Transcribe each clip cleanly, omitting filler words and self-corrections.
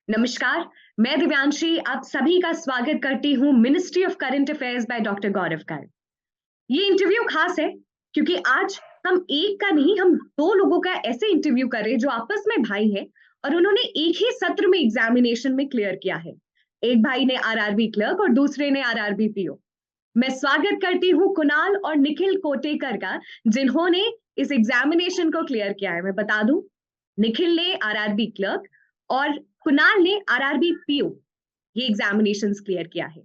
नमस्कार। मैं दिव्यांशी आप सभी का स्वागत करती हूँ ministry of current affairs by doctor Gaurav Garg. ये इंटरव्यू खास है क्योंकि आज हम एक का नहीं, हम दो लोगों का ऐसे इंटरव्यू कर रहे हैं जो आपस में भाई हैं और उन्होंने एक ही सत्र में एग्जामिनेशन में क्लियर किया है। एक भाई ने आरआरबी क्लर्क और दूसरे ने आरआरबी पीओ। मैं स्वागत करती हूँ कुणाल और निखिल कोटेकर का, जिन्होंने इस एग्जामिनेशन को क्लियर किया है। मैं बता दूं, निखिल ने आरआरबी क्लर्क और कुणाल ने आरआरबी पीओ ये एग्जामिनेशंस क्लियर किया है।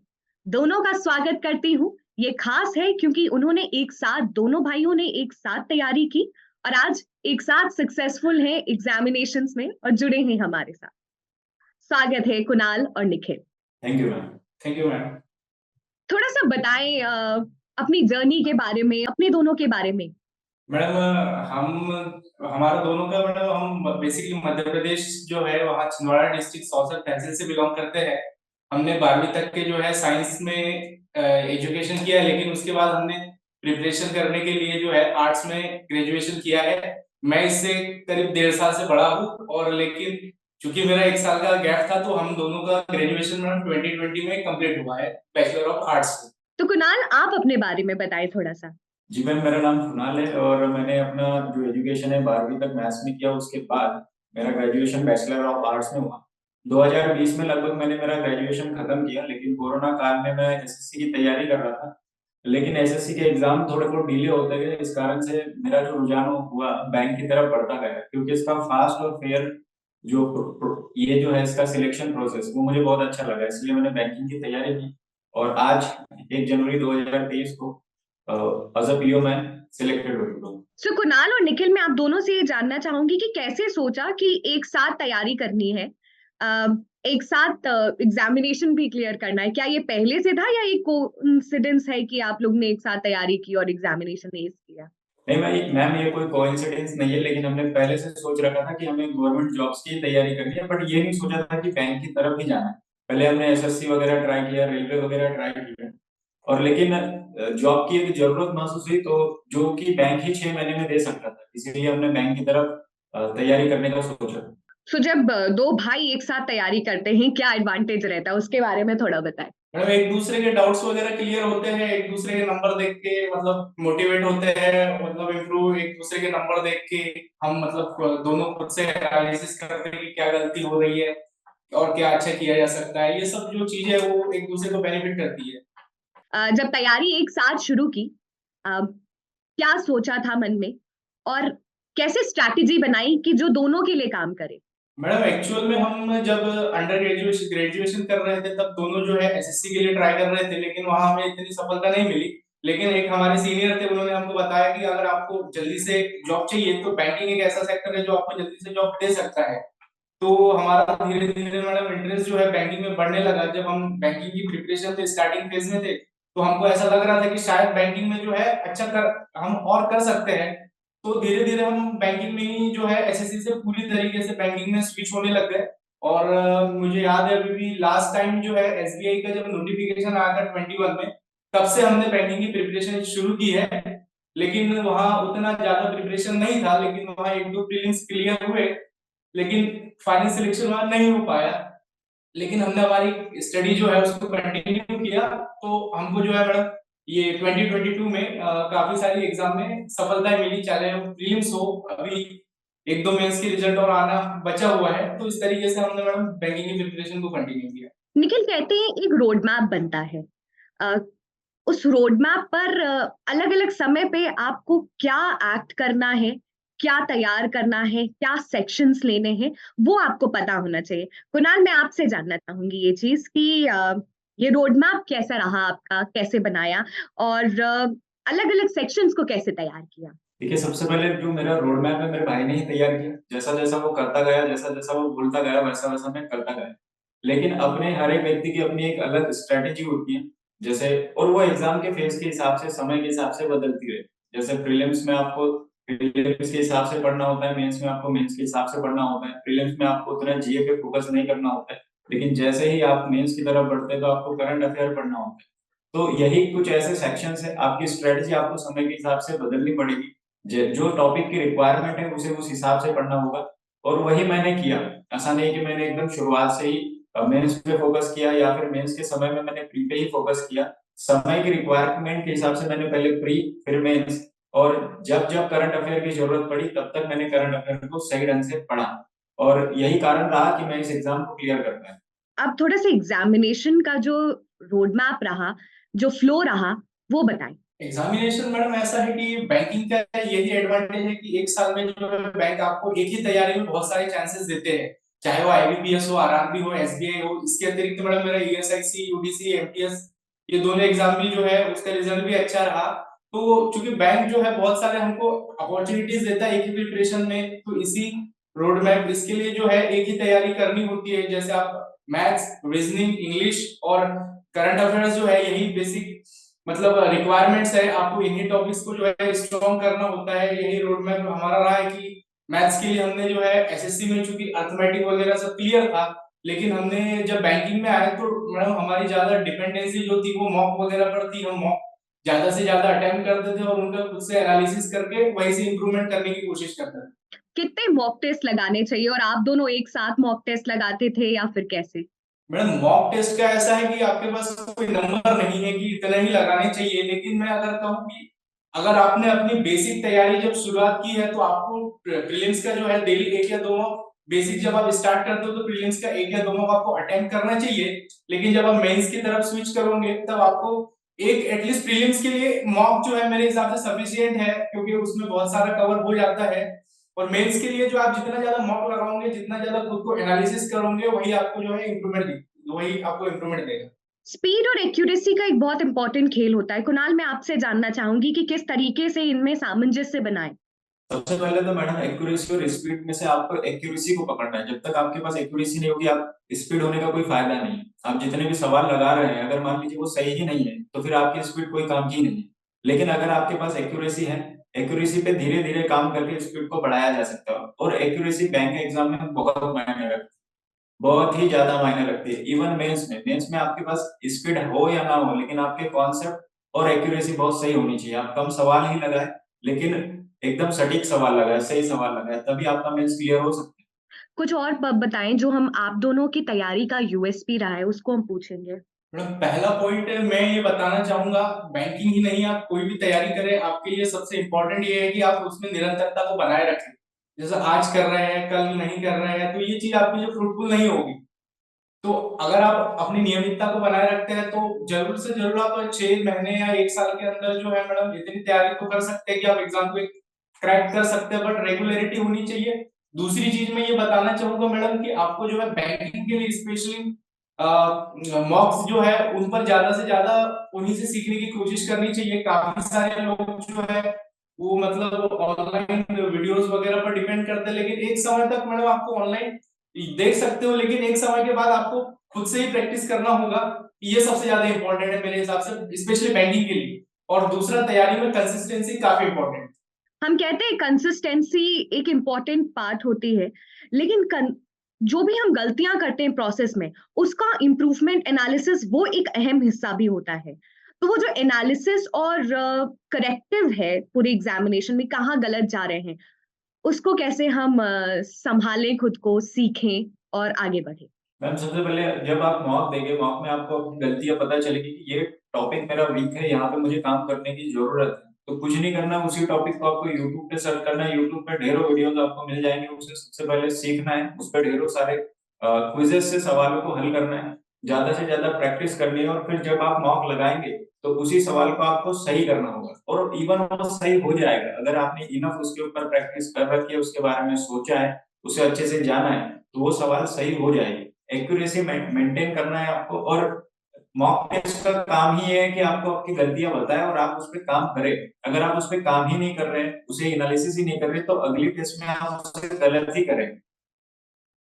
दोनों का स्वागत करती हूँ। ये खास है क्योंकि उन्होंने एक साथ, दोनों भाइयों ने एक साथ तैयारी की और आज एक साथ सक्सेसफुल हैं एग्जामिनेशंस में और जुड़े हैं हमारे साथ। स्वागत है कुणाल और Nikhil. Thank you ma'am. Thank you ma'am. थोड़ा सा बताएं अपनी जर्नी के बारे में, अपने दोनों के बारे में। मैडम, हम हमारा दोनों का मैडम, हम बेसिकली मध्य प्रदेश जो है वहाँ छिंदवाड़ा डिस्ट्रिक्ट सौसर तहसील से बिलोंग करते हैं। हमने 12वीं तक के जो है साइंस में एजुकेशन किया है, लेकिन उसके बाद हमने प्रिपरेशन करने के लिए जो है आर्ट्स में ग्रेजुएशन किया है। मैं इससे करीब 1.5 साल से बड़ा हूँ, और लेकिन चूंकि मेरा 1 साल का गैप था तो हम दोनों का ग्रेजुएशन मैडम 2020 में कंप्लीट हुआ है, बैचलर ऑफ आर्ट्स से। तो कुणाल, आप अपने बारे में बताएं थोड़ा सा। जी मैम, मेरा नाम कुणाल है और मैंने अपना जो एजुकेशन है 12वीं तक मैथ्स में किया। उसके बाद मेरा ग्रेजुएशन बैचलर ऑफ आर्ट्स में हुआ। 2020 में लगभग मैंने मेरा ग्रेजुएशन खत्म किया, लेकिन कोरोना काल में मैं एसएससी की तैयारी कर रहा था। लेकिन एसएससी के एग्जाम थोड़े बहुत डिले होते गए, इस कारण से मेरा जो रुझान हुआ बैंक की तरफ बढ़ता गया, क्योंकि इसका फास्ट और फेयर जो ये जो है इसका सिलेक्शन प्रोसेस वो मुझे बहुत अच्छा लगा, इसलिए मैंने बैंकिंग की तैयारी की। और आज 1 जनवरी 2023 को एज अ पीओ मैं सिलेक्टेड हो चुका हूँ। सो कुणाल और निखिल, मैं आप दोनों से ये जानना चाहूंगी कि कैसे सोचा कि एक साथ तैयारी करनी है, एक साथ एग्जामिनेशन भी क्लियर करना है। क्या ये पहले से था या एक कोइंसिडेंस है कि आप लोग ने एक साथ तैयारी की और एग्जामिनेशन एस किया? नहीं मैम, ये कोई कोइंसिडेंस नहीं है, लेकिन हमने पहले से सोच रखा था कि हमें गवर्नमेंट जॉब्स की तैयारी करनी है, बट ये नहीं सोचा था कि बैंक की तरफ ही जाना है। पहले हमने एसएससी वगैरह ट्राई किया, रेलवे वगैरह ट्राई किया, और लेकिन जॉब की एक जरूरत महसूस हुई, तो जो कि बैंक ही 6 महीने में दे सकता था, इसीलिए हमने बैंक की तरफ तैयारी करने का सोचा। सो जब दो भाई एक साथ तैयारी करते हैं, क्या एडवांटेज रहता है, उसके बारे में थोड़ा बताएं। मतलब एक दूसरे के डाउट्स वगैरह क्लियर होते हैं, एक दूसरे के नंबर देख के मतलब मोटिवेट होते हैं, मतलब इम्प्रूव एक दूसरे के नंबर देख के हम मतलब दोनों खुद से एनालिसिस करते हैं कि क्या गलती हो रही है और क्या अच्छा किया जा सकता है। ये सब जो चीजें है वो एक दूसरे को बेनिफिट करती है। जब तैयारी एक साथ शुरू की, क्या सोचा था मन में और कैसे स्ट्रैटेजी बनाई कि जो दोनों के लिए काम करे? मैडम, एक्चुअल में हम जब अंडर ग्रेजुएशन ग्रेजुएशन कर रहे थे तब दोनों जो है एसएससी के लिए ट्राई कर रहे थे, लेकिन वहां हमें इतनी सफलता नहीं मिली। लेकिन एक हमारे सीनियर थे, उन्होंने हमको बताया कि अगर आपको जल्दी से जॉब चाहिए तो बैंकिंग एक ऐसा सेक्टर है जो आपको जल्दी से जॉब दे सकता है। तो हमारा धीरे धीरे मैडम इंटरेस्ट जो है बैंकिंग में बढ़ने लगा। जब हम बैंकिंग की प्रिपरेशन थे, स्टार्टिंग फेज में थे, तो हमको ऐसा लग रहा था कि शायद बैंकिंग में जो है अच्छा कर हम और कर सकते हैं। तो धीरे धीरे हम बैंकिंग में ही जो है एसएससी से पूरी तरीके से बैंकिंग में स्विच होने लग गए। और मुझे याद है अभी भी लास्ट टाइम जो है एसबीआई का जब नोटिफिकेशन आया था 21 में, तब से हमने बैंकिंग की प्रिपरेशन शुरू की है। लेकिन वहां उतना ज्यादा प्रिपरेशन नहीं था, लेकिन वहां एक दो प्रीलिम्स क्लियर हुए, लेकिन फाइनल सिलेक्शन वहां नहीं हो पाया। लेकिन हमने हमारी स्टडी जो है उसको कंटिन्यू किया, तो हमको जो है मैडम ये 2022 में काफी सारी एग्जाम में सफलताएं मिली, चाहे वो प्रीलिम्स हो, अभी एक दो मेंस की रिजल्ट और आना बचा हुआ है। तो इस तरीके से हमने मैडम बैंकिंग की प्रिपरेशन को कंटिन्यू किया। निखिल, कहते हैं एक रोड मैप बनता है। अ, उस रोड मैप पर अलग अलग समय पे आपको क्या एक्ट करना है, क्या तैयार करना है, क्या सेक्शंस लेने हैं, वो आपको पता होना चाहिए। कुणाल, मैं आपसे जानना चाहूंगी ये चीज कि ये रोड मैप कैसा रहा आपका, कैसे बनाया और अलग अलग सेक्शंस को कैसे तैयार किया? देखिए, सबसे पहले जो मेरा रोड मैप है मेरे भाई ने ही तैयार किया। जैसा जैसा वो करता गया, जैसा जैसा वो बोलता गया, वैसा वैसा मैं करता गया। लेकिन अपने हर एक व्यक्ति की अपनी एक अलग स्ट्रेटेजी होती है, जैसे, और वो एग्जाम के फेज के हिसाब से, समय के हिसाब से बदलती है। जैसे प्रीलिम्स में आपको प्रीलिम्स के हिसाब से पढ़ना होता है, मेंस में आपको मेंस के हिसाब से पढ़ना होता है। प्रीलिम्स में आपको उतना जीए पे फोकस नहीं करना होता है, लेकिन जैसे ही आप मेंस की तरफ बढ़ते हैं तो आपको करंट अफेयर पढ़ना होता है। तो यही कुछ ऐसे सेक्शंस हैं, आपकी स्ट्रेटजी आपको समय के हिसाब से बदलनी पड़ेगी। जो टॉपिक की रिक्वायरमेंट है उसे उस हिसाब से पढ़ना होगा। और वही मैंने किया। ऐसा नहीं कि मैंने एकदम शुरुआत से ही मेंस पे फोकस किया या फिर मेंस के समय में मैंने प्री पे ही फोकस किया। समय की रिक्वायरमेंट के हिसाब से मैंने पहले प्री फिर मेंस, और जब जब करंट अफेयर की जरूरत पड़ी तब तक मैंने करंट अफेयर को सही ढंग से पढ़ा, और यही कारण रहा कि मैं इस एग्जाम को क्लियर कर पाया। अब थोड़ा सा एग्जामिनेशन का जो रोड मैप रहा, जो फ्लो रहा, वो बताएं। एग्जामिनेशन मैडम ऐसा है कि बैंकिंग का यही एडवांटेज है कि एक साल में जो है बैंक आपको एक ही तैयारी में बहुत सारे चांसेस देते हैं, चाहे वो आईबीपीएस हो, आरआरबी हो, एसबीआई हो। इसके अतिरिक्त मैडम मेरा ईएसआईसी, यूडीसी, एमटीएस, ये दोनों एग्जाम भी जो है उसका रिजल्ट भी अच्छा रहा। तो चूंकि बैंक जो है बहुत सारे हमको अपॉर्चुनिटीज देता है एक ही प्रिपरेशन में, तो इसी रोड मैप इसके लिए जो है एक ही तैयारी करनी होती है। जैसे आप मैथ्स, रीजनिंग, इंग्लिश और करंट अफेयर्स जो है यही बेसिक मतलब रिक्वायरमेंट्स है, आपको इन्हीं टॉपिक्स को जो है स्ट्रॉन्ग करना होता है। यही रोड मैप हमारा रहा है कि मैथ्स के लिए हमने जो है एसएससी में चूंकि अर्थमेटिक वगैरह सब क्लियर था, लेकिन हमने जब बैंकिंग में आए तो मैडम हमारी ज्यादा डिपेंडेंसी जो थी वो मॉक वगैरह पर थी। हम मॉक ज्यादा से ज्यादा अटेम्प्ट करते थे और उनका खुद से एनालिसिस करके वही से इंप्रूवमेंट करने की कोशिश करते थे। कितने मॉक टेस्ट लगाने चाहिए, और आप दोनों एक साथ मॉक टेस्ट लगाते थे या फिर कैसे? मैडम मॉक टेस्ट का ऐसा है कि आपके पास कोई नंबर नहीं है कि इतने ही लगाने चाहिए, लेकिन मैं अगर कहूँ कि अगर आपने अपनी बेसिक तैयारी जब शुरुआत की है तो आपको प्रीलिम्स का जो है डेली एक या दो मॉक, बेसिक जब आप स्टार्ट करते हो तो प्रीलिम्स का एक या दो मॉक आपको अटेम्प्ट करना चाहिए। लेकिन जब आप मेंस की तरफ स्विच करोगे तब आपको एक एटलीस्ट प्रीलिम्स के लिए मॉक जो है मेरे हिसाब से सफिशिएंट है, क्योंकि उसमें बहुत सारा कवर हो जाता है। और मेंस के लिए जो आप जितना ज्यादा मॉक लगाओगे, जितना ज्यादा खुद को एनालिसिस करोगे, वही आपको जो है इंप्रूवमेंट देगा। स्पीड और एक्यूरेसी का एक बहुत इंपॉर्टेंट खेल होता है। कुणाल, मैं आपसे जानना चाहूंगी कि किस तरीके से इनमें सामंजस्य बनाएं। सबसे पहले तो मैडम एक्यूरेसी और स्पीड में से आपको एक्यूरेसी को पकड़ना है। जब तक आपके पास एक्यूरेसी नहीं होगी, आप स्पीड होने का कोई फायदा नहीं है। आप जितने भी सवाल लगा रहे हैं, अगर मान लीजिए वो सही ही नहीं है तो फिर आपकी स्पीड कोई काम की नहीं है। लेकिन अगर आपके पास एक्यूरेसी है, एक्यूरेसी पे धीरे धीरे काम करके स्पीड को बढ़ाया जा सकता है। और एक्यूरेसी बैंक एग्जाम में बहुत मायने रखती है, बहुत ही ज्यादा मायने रखती है। इवन मेंस में आपके पास स्पीड हो या ना हो, लेकिन आपके कॉन्सेप्ट और एक्यूरेसी बहुत सही होनी चाहिए। आप कम सवाल ही लगाए, लेकिन एकदम सटीक सवाल लगाए, सही सवाल लगाए, तभी आपका मेंस क्लियर हो सकता है। कुछ और बताएं जो हम आप दोनों की तैयारी का यूएसपी रहा है, उसको हम पूछेंगे। मैडम पहला पॉइंट मैं ये बताना चाहूंगा, बैंकिंग ही नहीं आप कोई भी तैयारी करें, आपके लिए सबसे इंपॉर्टेंट ये है कि आप उसमें निरंतरता को बनाए रखें। जैसे आज कर रहे हैं कल नहीं कर रहे हैं तो ये चीज आपकी जो फ्रूटफुल नहीं होगी। तो अगर आप अपनी नियमितता को बनाए रखते हैं तो जरूर से जरूर आप 6 महीने या एक साल के अंदर जो है मैडम इतनी तैयारी तो कर सकते हैं कि आप एग्जाम को क्रैक कर सकते हैं, बट रेगुलरिटी होनी चाहिए। दूसरी चीज मैं ये बताना चाहूंगा मैडम कि आपको जो है बैंकिंग के लिए स्पेशली मॉक्स जो है उन पर ज्यादा से ज्यादा उन्हीं से सीखने की कोशिश करनी चाहिए। काफी सारे लोग जो है वो मतलब ऑनलाइन वीडियोस वगैरह पर डिपेंड करते हैं, लेकिन एक समय तक मैडम आपको ऑनलाइन देख सकते हो, लेकिन एक समय के बाद आपको खुद से ही प्रैक्टिस करना होगा। ये सबसे ज्यादा इंपॉर्टेंट है मेरे हिसाब से, स्पेशली बैंकिंग के लिए। और दूसरा, तैयारी में कंसिस्टेंसी काफी इंपॉर्टेंट। हम कहते हैं कंसिस्टेंसी एक इम्पॉर्टेंट पार्ट होती है, लेकिन जो भी हम गलतियां करते हैं प्रोसेस में, उसका इम्प्रूवमेंट एनालिसिस वो एक अहम हिस्सा भी होता है। तो वो जो एनालिसिस और करेक्टिव है पूरे एग्जामिनेशन में, कहाँ गलत जा रहे हैं, उसको कैसे हम संभालें, खुद को सीखें और आगे बढ़े। मैम सबसे पहले जब आप मॉक देंगे, मॉक में आपको अपनी गलतियां पता चलेगी कि ये टॉपिक मेरा वीक है, यहाँ पे मुझे काम करने की जरूरत है। तो कुछ नहीं करना, उसी टॉपिक को आपको यूट्यूब पे सर्च करना है। यूट्यूब पे ढेरों वीडियोस आपको मिल जाएंगे, उसे सबसे पहले सीखना है। उस पर ढेरों सारे क्विजेस से सवालों को हल करना है, ज्यादा से ज्यादा प्रैक्टिस करनी है। और फिर जब आप मॉक लगाएंगे तो उसी सवाल को आपको सही करना होगा, और इवन वो सही हो जाएगा अगर आपने इनफ उसके ऊपर प्रैक्टिस कर रखी है, उसके बारे में सोचा है, उसे अच्छे से जाना है, तो वो सवाल सही हो जाएगी। एक्यूरेसी मेंटेन करना है आपको। और मॉक टेस्ट का काम ही है कि आपको आपकी गलतियां बताए और आप उस पर काम करें। अगर आप उस पर काम ही नहीं कर रहे, उसे एनालिसिस ही नहीं कर रहे, तो अगली टेस्ट में आप उसे गलत ही करें।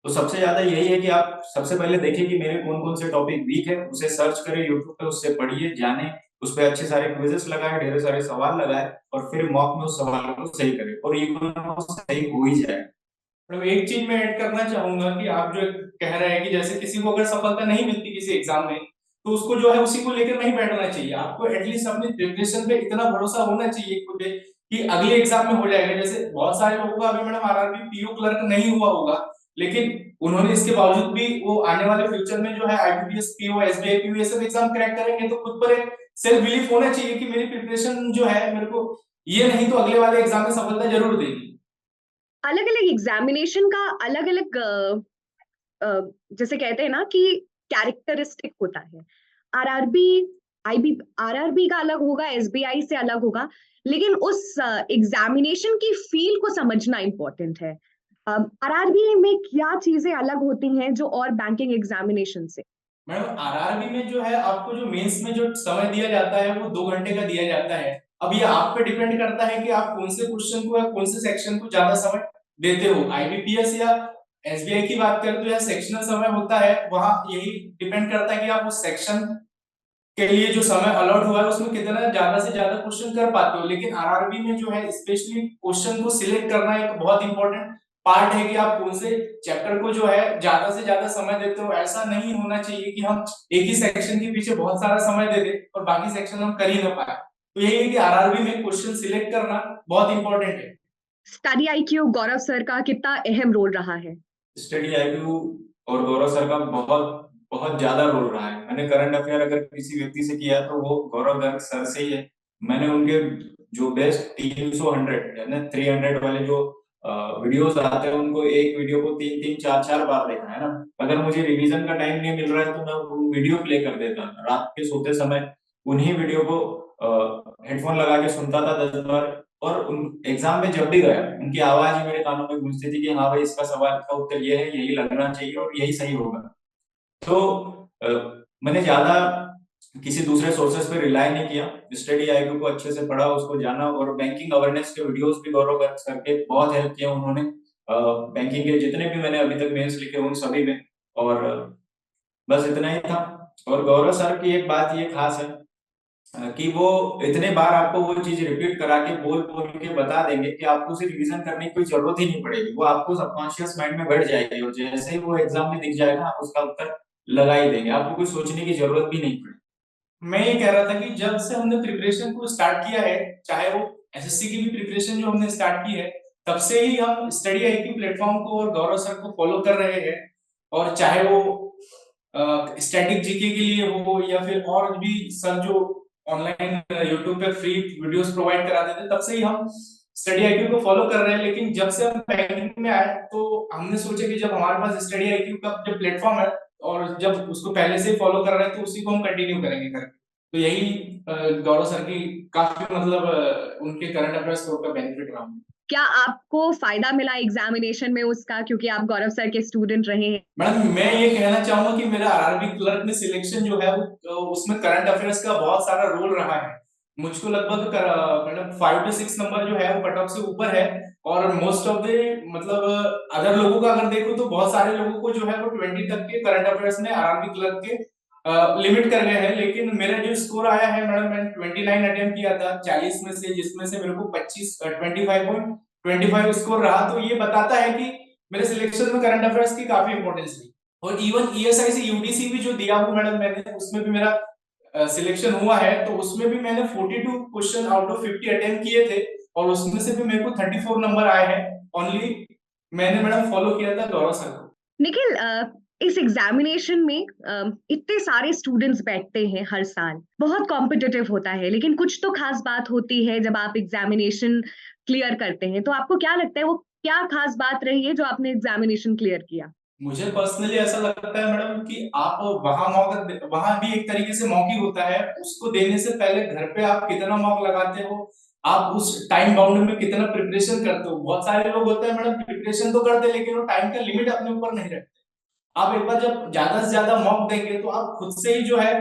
तो सबसे ज्यादा यही है कि आप सबसे पहले देखिए कि मेरे कौन कौन से टॉपिक वीक है, उसे सर्च करें यूट्यूब पे, उससे पढ़िए, जाने, उस पर अच्छे सारे क्विजेस लगाए, ढेर सारे सवाल लगाए, और फिर मॉक में उस सवाल को सही करें, और ये सही हो ही जाए। मतलब एक चीज मैं ऐड करना चाहूंगा कि आप जो कह रहे हैं कि जैसे किसी को अगर सफलता नहीं मिलती किसी एग्जाम में, तो उसको जो है उसी को लेकर नहीं बैठना चाहिए। आपको एटलीस्ट अपनी प्रिपरेशन पे इतना भरोसा होना चाहिए खुद पे कि अगले एग्जाम में हो जाएगा। जैसे बहुत सारे लोगों का अभी मैडम आरआरबी पीओ क्लर्क नहीं हुआ होगा, लेकिन उन्होंने इसके बावजूद भी वो आने वाले फ्यूचर में जो है आईबीपीएस पीओ, एसबीआई पीओ, ये सब एग्जाम क्रैक करेंगे। तो खुद पर एक सेल्फ बिलीफ होना चाहिए कि मेरी प्रिपरेशन जो है मेरे को ये नहीं तो अगले वाले एग्जाम में सफलता जरूर देगी। अलग अलग एग्जामिनेशन का अलग अलग जैसे कहते हैं ना कि कैरेक्टरिस्टिक होता है। आरआरबी आईबी आरआरबी का अलग होगा, एसबीआई से अलग होगा, लेकिन उस एग्जामिनेशन की फील को समझना इंपॉर्टेंट है। आरआरबी में क्या चीजें अलग होती हैं जो और बैंकिंग एग्जामिनेशन से? मैडम आरआरबी में जो है आपको जो मेंस में जो समय दिया जाता है वो 2 घंटे का दिया जाता है। अब ये आप पे डिपेंड करता है कि आप कौन से क्वेश्चन को या कौन से सेक्शन को ज्यादा समय देते हो। आईबीपीएस या एसबीआई की बात करें तो यह सेक्शनल समय होता है, वहां यही डिपेंड करता है कि आप उस सेक्शन के लिए जो समय अलॉट हुआ है उसमें कितना ज्यादा से ज्यादा क्वेश्चन कर पाते हो। लेकिन आरआरबी में जो है स्पेशली क्वेश्चन को सिलेक्ट करना एक बहुत इंपॉर्टेंट पार्ट है कि आप कौन से चैप्टर को जो है ज्यादा से ज्यादा समय देते हो। ऐसा नहीं होना चाहिए कि हम एक ही सेक्शन के पीछे बहुत सारा समय दे दें और बाकी सेक्शन हम कर ही ना पाए। तो यही है कि आरआरबी में क्वेश्चन सिलेक्ट करना बहुत इंपॉर्टेंट है। स्टडी आईक्यू गौरव सर का कितना अहम रोल रहा है? स्टडी आईक्यू और गौरव सर का बहुत बहुत ज्यादा रोल रहा है। मैंने करंट अफेयर अगर किसी व्यक्ति से किया तो वो गौरव गर्ग सर से ही है। मैंने उनके जो बेस्ट 300 यानी 300 वाले जो वीडियोस आते हैं उनको एक वीडियो को 3 3 4 4 बार देखा है ना। अगर मुझे रिवीजन का टाइम नहीं मिल रहा है तो मैं वो वीडियो प्ले कर देता, रात के सोते समय उन्हीं वीडियो को हेडफोन लगा के सुनता था 10 बार। और उन एग्जाम में जब भी गया उनकी आवाज ही मेरे कानों में गूंजती थी कि हाँ भाई इसका सवाल का उत्तर ये है, यही लगना चाहिए और यही सही होगा। तो अ, मैंने ज्यादा किसी दूसरे सोर्सेस पे रिलाय नहीं किया। स्टडी आईक्यू को अच्छे से पढ़ा, उसको जाना, और बैंकिंग अवेयरनेस के वीडियोस भी गौरव गर्ग सर के बहुत हेल्प किया उन्होंने। बैंकिंग के जितने भी मैंने अभी तक मेंस लिखे उन सभी में। और बस इतना ही था। और गौरव सर की एक बात ये खास है कि वो इतने बार आपको वो चीज रिपीट करा के बोल बोल के बता देंगे कि आपको सिर्फ रिवीजन करने की कोई जरूरत ही नहीं पड़ेगी। वो आपको सबकॉन्शियस माइंड में बैठ जाएगी और जैसे ही वो एग्जाम में दिख जाएगा आप उसका उत्तर लगा ही देंगे, आपको कुछ सोचने की जरूरत भी नहीं पड़ेगी। मैं ये कह रहा था कि जब से हमने प्रिपरेशन को स्टार्ट किया है, चाहे वो एसएससी की भी प्रिपरेशन जो हमने स्टार्ट की है, तब से ही हम स्टडी आईक्यू प्लेटफॉर्म को और गौरव सर को फॉलो कर रहे हैं। और चाहे वो स्टैटिक जीके के लिए हो या फिर और भी सर जो ऑनलाइन यूट्यूब पे फ्री वीडियोस प्रोवाइड करा देते, तब से ही हम स्टडी आईक्यू को फॉलो कर रहे हैं। लेकिन जब से हम बैंकिंग में आए तो हमने सोचा कि जब हमारे पास स्टडी आईक्यू का जो प्लेटफॉर्म है और जब उसको पहले से ही फॉलो कर रहे हैं तो उसी को हम कंटिन्यू करेंगे करके। तो यही गौरव सर की काफी मतलब उनके करंट अफेयर्स का बेनिफिट रहा। क्या आपको फायदा मिला एग्जामिनेशन में उसका, क्योंकि आप गौरव सर के स्टूडेंट रहे हैं? मैडम मैं ये कहना चाहूंगा कि मेरा आरआरबी क्लर्क में सिलेक्शन जो है वो उसमें करंट अफेयर्स का बहुत सारा रोल रहा है। मुझको लगभग मैडम 5 to 6 नंबर जो है वो कट ऑफ से ऊपर है। और मोस्ट ऑफ द मतलब अदर लोगों का अगर देखो तो बहुत सारे लोगों को जो है वो 20 तक के करंट अफेयर्स में आरआरबी क्लर्क के लिमिट कर गए हैं। लेकिन मेरा जो स्कोर आया है मैडम, मैंने 29 अटेम्प्ट किया था 40 में से, जिसमें से मेरे को 25 स्कोर रहा। तो ये बताता है कि मेरे सिलेक्शन में करंट अफेयर्स की काफी इंपॉर्टेंस थी। और इवन ईएसआई से यूडीसी भी जो दिया हुआ मैडम मैंने, उसमें भी मेरा सिलेक्शन हुआ है। तो उसमें भी मैंने 42 क्वेश्चन आउट ऑफ 50 अटेम्प्ट किए थे और उसमें से भी मेरे को 34 नंबर आए हैं। ओनली मैंने मैडम फॉलो किया था गौरव सर को। निखिल, इस एग्जामिनेशन में इतने सारे स्टूडेंट्स बैठते हैं हर साल, बहुत कॉम्पिटिटिव होता है, लेकिन कुछ तो खास बात होती है जब आप एग्जामिनेशन क्लियर करते हैं। तो आपको क्या लगता है वो क्या खास बात रही है जो आपने एग्जामिनेशन क्लियर किया? मुझे पर्सनली ऐसा लगता है मैडम कि आप वहां भी एक तरीके से मॉक ही होता है। उसको देने से पहले घर पे आप कितना मॉक लगाते हो, आप उस टाइम बाउंड में कितना प्रिपरेशन करते हो। बहुत सारे लोग होते हैं मैडम प्रिपरेशन तो करते हैं लेकिन वो टाइम का लिमिट अपने ऊपर नहीं रखते। आप एक बार जब ज्यादा से ज्यादा मॉक देंगे तो आप खुद से ही जो है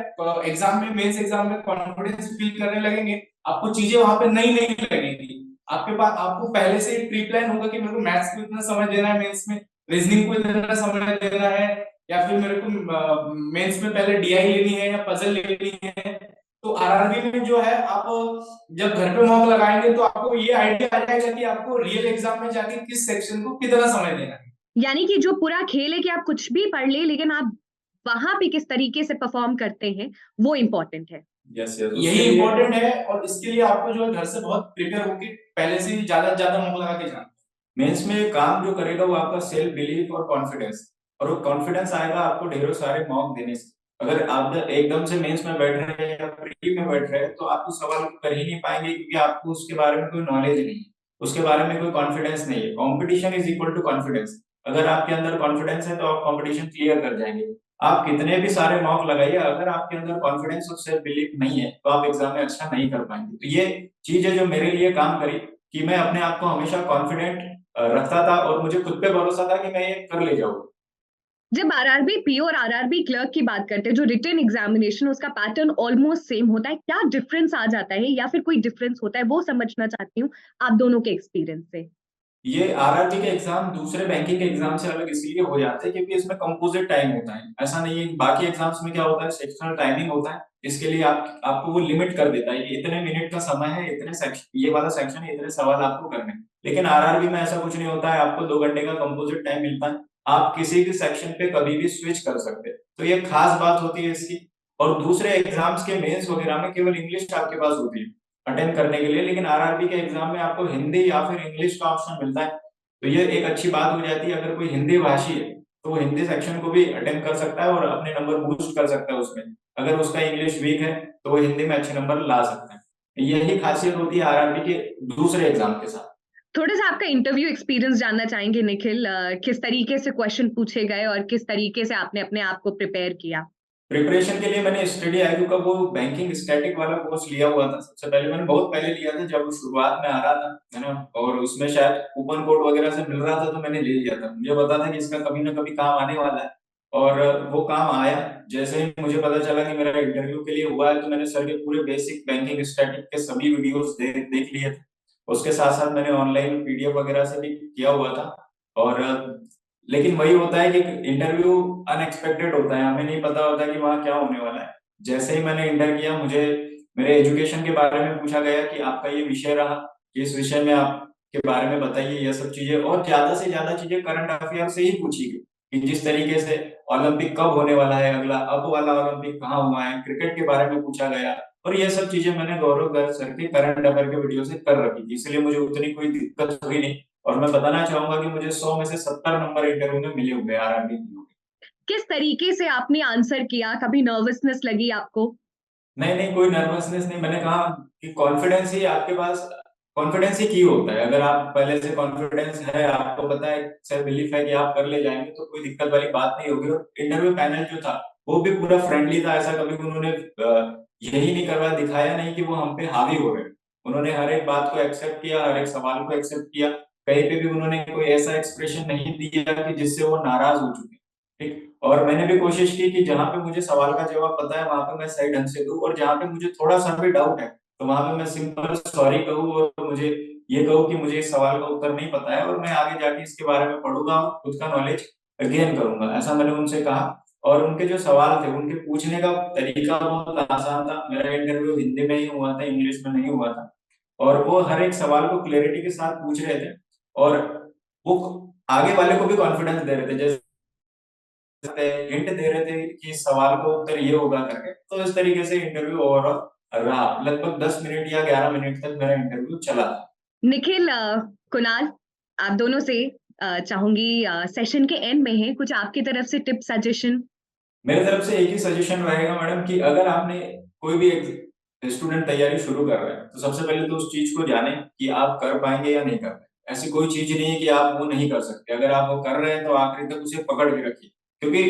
एग्जाम में, मेंस एग्जाम में कॉन्फिडेंस फील करने लगेंगे। आपको चीजें वहां पे नई नहीं लगेंगी। आपके पास आपको पहले से प्री प्लान होगा कि मेरे को मैथ्स को इतना समय देना है, मेंस में रीजनिंग को इतना समय देना है, या फिर मेरे को मेंस में पहले डीआई लेनी है या पजल लेनी है। तो आरआरबी में जो है आप जब घर पे मॉक लगाएंगे तो आपको ये आइडिया आ जाएगा कि आपको रियल एग्जाम में जाके किस सेक्शन को कितना समय देना है। यानी कि जो पूरा खेल है कि आप कुछ भी पढ़ ले, लेकिन आप वहां पे किस तरीके से परफॉर्म करते हैं वो इम्पोर्टेंट है। यस यस, यही इंपॉर्टेंट है, और इसके लिए आपको जो है घर से बहुत प्रिपेयर होके पहले से ही ज्यादा से ज्यादा मॉक लगा के जाना। मेंस में काम जो करेगा वो आपका सेल्फ बिलीफ और कॉन्फिडेंस, और वो कॉन्फिडेंस आएगा आपको ढेरों सारे मॉक देने से। अगर आप एकदम से मेंस में बैठ रहे हैं या प्री में बैठ रहे हैं तो आप उस सवाल को कर ही नहीं पाएंगे, क्योंकि आपको उसके बारे में कोई नॉलेज नहीं है, उसके बारे में कोई कॉन्फिडेंस नहीं है। Competition is equal to confidence. अगर आपके अंदर कॉन्फिडेंस है तो आप कॉम्पिटिशन क्लियर कर जाएंगे। आप कितने भी सारे मॉक लगाइए, अगर आपके अंदर कॉन्फिडेंस और सेल्फ बिलीफ नहीं है तो आप एग्जाम में अच्छा नहीं कर पाएंगे। तो ये चीज है जो मेरे लिए काम करी, कि मैं अपने आप को हमेशा कॉन्फिडेंट रखता था और मुझे खुद पे भरोसा था कि मैं ये कर ले जाऊंगा। जब आरआरबी पी और आरआरबी क्लर्क की बात करते हैं, जो रिटन एग्जामिनेशन उसका पैटर्न ऑलमोस्ट सेम होता है, क्या डिफरेंस आ जाता है या फिर कोई डिफरेंस होता है, वो समझना चाहती हूँ आप दोनों के एक्सपीरियंस से। ये आरआरबी के एग्जाम दूसरे बैंकिंग के एग्जाम से अलग इसलिए हो जाते हैं क्योंकि इसमें कंपोजिट टाइम होता है। ऐसा नहीं है, बाकी एग्जाम्स में क्या होता है, सेक्शनल टाइमिंग होता है। इसके लिए आपको वो लिमिट कर देता है कि इतने मिनट का समय है, इतने सेक्शन, ये वाला सेक्शन है, इतने सवाल आपको करने हैं। लेकिन आरआरबी में ऐसा कुछ नहीं होता है, आपको 2 घंटे का कंपोजिट टाइम मिलता है। आप किसी भी सेक्शन पे कभी भी स्विच कर सकते हैं, तो ये खास बात होती है इसकी। और दूसरे एग्जाम्स के मेंस वगैरह में केवल इंग्लिश आपके पास होती है अटेंड करने के लिए, लेकिन आरआरबी के एग्जाम में आपको हिंदी या फिर इंग्लिश का ऑप्शन मिलता है। तो ये एक अच्छी बात हो जाती है, अगर कोई हिंदी भाषी है तो वो हिंदी सेक्शन को भी अटेंड कर सकता है और अपने नंबर बूस्ट कर सकता है उसमें। अगर उसका इंग्लिश वीक है तो वो हिंदी में अच्छे नंबर ला सकता है। यही खासियत होती है आरआरबी के दूसरे एग्जाम के साथ। थोड़ा सा आपका इंटरव्यू एक्सपीरियंस जानना चाहेंगे निखिल, किस तरीके से क्वेश्चन पूछे गए और किस तरीके से आपने अपने आप को प्रिपेयर किया। प्रिपरेशन के लिए मैंने स्टडी आईक्यू का वो बैंकिंग स्टैटिक वाला कोर्स लिया हुआ था। सबसे पहले मैंने बहुत पहले लिया था जब शुरुआत में आ रहा था, है ना, और उसमें शायद कूपन कोड वगैरह से मिल रहा था तो मैंने ले लिया था। मुझे पता था कि इसका कभी ना कभी काम आने वाला है, और वो काम आया। जैसे ही मुझे पता चला कि मेरा इंटरव्यू के लिए हुआ है तो मैंने सर के पूरे बेसिक बैंकिंग स्टैटिक के सभी वीडियोस देख लिए थे। उसके साथ साथ मैंने ऑनलाइन पीडीएफ वगैरह से भी किया हुआ था। और लेकिन वही होता है कि इंटरव्यू अनएक्सपेक्टेड होता है, हमें नहीं पता होता कि वहाँ क्या होने वाला है। जैसे ही मैंने इंटर किया, मुझे मेरे एजुकेशन के बारे में पूछा गया कि आपका ये विषय रहा, इस विषय में आपके बारे में बताइए ये सब चीजें, और ज्यादा से ज्यादा चीजें करंट अफेयर से ही पूछी गई कि जिस तरीके से ओलंपिक कब होने वाला है अगला, अब वाला ओलंपिक कहाँ हुआ है, क्रिकेट के बारे में पूछा गया। और ये सब चीजें मैंने गौरव गर्ग सर के करंट अफेयर के वीडियो से कर रखी थी, इसलिए मुझे उतनी कोई दिक्कत हुई नहीं। और मैं बताना चाहूंगा कि मुझे 100 में से 70 नंबर इंटरव्यू में मिले हुए आरआरबी के। किस तरीके से आपने आंसर किया, कभी नर्वसनेस लगी आपको। नहीं नहीं, कोई नर्वसनेस नहीं। मैंने कहा कि कॉन्फिडेंस ही आपके पास, कॉन्फिडेंस ही की होता है। अगर आप पहले से कॉन्फिडेंस है, आपको पता है, सेल्फ बिलीफ है कि आप कर ले जाएंगे, तो कोई दिक्कत वाली बात नहीं होगी। और इंटरव्यू पैनल जो था वो भी पूरा फ्रेंडली था। ऐसा कभी उन्होंने यही नहीं करवाया, दिखाया नहीं कि वो हम पे हावी हो रहे हैं। उन्होंने हर एक बात को एक्सेप्ट किया, हर एक सवाल को एक्सेप्ट किया। कहीं पे भी उन्होंने कोई ऐसा एक्सप्रेशन नहीं दिया कि जिससे वो नाराज हो चुके। ठीक। और मैंने भी कोशिश की कि जहां पे मुझे सवाल का जवाब पता है वहां पे मैं सही ढंग से दूं, और जहां पे मुझे थोड़ा सा भी डाउट है तो वहां पे मैं सिंपल सॉरी कहूँ और मुझे ये कहूँ कि मुझे इस सवाल का उत्तर नहीं पता है और मैं आगे जाके इसके बारे में पढ़ूंगा और खुद का नॉलेज गेन करूंगा, ऐसा मैंने उनसे कहा। और उनके जो सवाल थे उनके पूछने का तरीका बहुत आसान था। मेरा इंटरव्यू हिंदी में ही हुआ था, इंग्लिश में नहीं हुआ था। और वो हर एक सवाल को क्लैरिटी के साथ पूछ रहे थे, और वो आगे वाले को भी कॉन्फिडेंस दे रहे थे। जैसे हिंट दे रहे थे कि इस सवाल का उत्तर ये होगा करके। तो इस तरीके से इंटरव्यू ओवरऑल रहा। लगभग 10 मिनट या 11 मिनट तक मेरा इंटरव्यू चला था। निखिल, कुणाल, आप दोनों से चाहूंगी, सेशन के एंड में है कुछ आपकी तरफ से टिप सजेशन। मेरे तरफ से एक ही सजेशन रहेगा मैडम, कि अगर आपने कोई भी स्टूडेंट तैयारी शुरू कर रहा है तो सबसे पहले तो उस चीज को जाने कि आप कर पाएंगे या नहीं कर पाएंगे। ऐसी कोई चीज नहीं है कि आप वो नहीं कर सकते। अगर आप वो कर रहे हैं तो आखिरी तक उसे पकड़ के रखिए, क्योंकि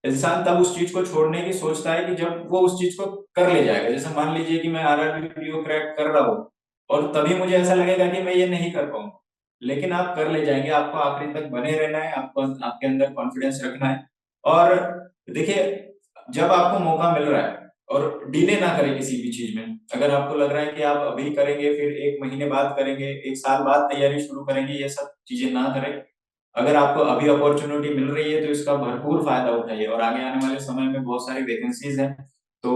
इंसान तब उस चीज को छोड़ने की सोचता है कि जब वो उस चीज को कर ले जाएगा। जैसे मान लीजिए कि मैं आरआरबी पीओ क्रैक कर रहा हूँ और तभी मुझे ऐसा लगेगा कि मैं ये नहीं कर पाऊंगा, लेकिन आप कर ले जाएंगे। आपको आखिरी तक बने रहना है, आपको आपके अंदर कॉन्फिडेंस रखना है। और देखिए, जब आपको मौका मिल रहा है, और डिले ना करें किसी भी चीज में। अगर आपको लग रहा है कि आप अभी करेंगे, फिर 1 महीने बाद करेंगे, 1 साल बाद तैयारी शुरू करेंगे, ये सब चीजें ना करें। अगर आपको अभी अपॉर्चुनिटी मिल रही है तो इसका भरपूर फायदा उठाइए, और आगे आने वाले समय में बहुत सारी वैकेंसीज हैं। तो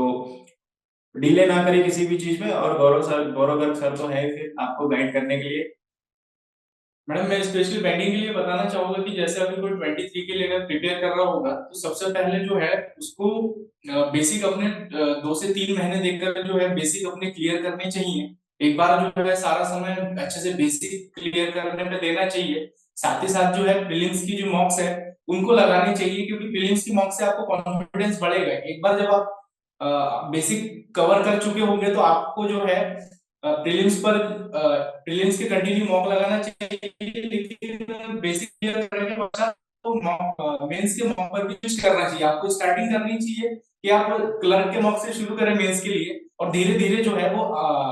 डिले ना करें किसी भी चीज में। और गौरव गर्ग सर तो है फिर आपको गाइड करने के लिए। मैडम मैं स्पेशली बैंकिंग के लिए बताना चाहूंगा कि जैसे अभी कोई 23 के लिए अगर प्रिपेयर कर रहा होगा तो सबसे पहले जो है उसको बेसिक अपने 2 से 3 महीने देकर जो है बेसिक अपने क्लियर करने चाहिए। एक बार जो है सारा समय अच्छे से बेसिक क्लियर करने पे देना चाहिए। साथ ही साथ जो है प्रीलिम्स की जो मॉक्स है उनको लगानी चाहिए, क्योंकि प्रीलिम्स की मॉक्स से आपको कॉन्फिडेंस बढ़ेगा। एक बार जब आप बेसिक कवर कर चुके होंगे तो आपको जो है प्रीलिम्स पर प्रीलिम्स के कंटिन्यू मॉक लगाना चाहिए, लेकिन बेसिक क्लियर करने के बाद तो मेंस के मॉक पर भी कुछ करना चाहिए। आपको स्टार्टिंग करनी चाहिए कि आप क्लर्क के मॉक से शुरू करें मेंस के लिए, और धीरे धीरे जो है वो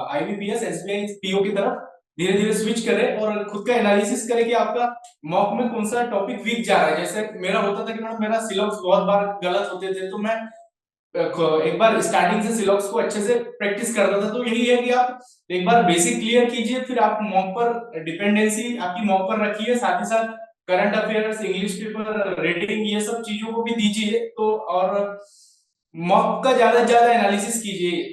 आईबीपीएस एसबीआई पीओ की तरफ धीरे धीरे स्विच करें और खुद का एनालिसिस करें कि आपका मॉक में कौन सा टॉपिक वीक जा रहा है। जैसे मेरा होता था कि मैडम मेरा सिलेबस बहुत बार गलत होते थे, तो मैं एक बार स्टार्टिंग से सिलेबस को अच्छे से प्रैक्टिस करता था। तो यही है कि आप एक बार बेसिक क्लियर कीजिए, फिर आप मॉक पर डिपेंडेंसी आपकी मॉक पर रखिए, साथ ही साथ current affairs, English paper, reading, ये सब चीजों को भी दीजिए। तो और मॉक का ज्यादा से ज्यादा एनालिसिस कीजिए,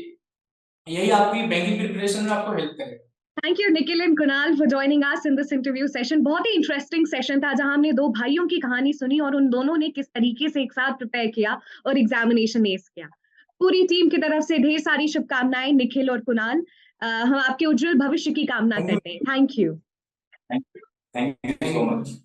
यही आपकी बैंकिंग प्रिपरेशन में आपको हेल्प करेगा। Thank you Nikhil and Kunal for joining us in this interview session. बहुत ही इंटरेस्टिंग सेशन था जहां हमने दो भाइयों की कहानी सुनी और उन दोनों ने किस तरीके से एक साथ प्रिपेयर किया और एग्जामिनेशन एस किया। पूरी टीम की तरफ से ढेर सारी शुभकामनाएं निखिल और कुणाल। हम आपके उज्जवल भविष्य की कामना करते हैं। Thank you. Thank you so much.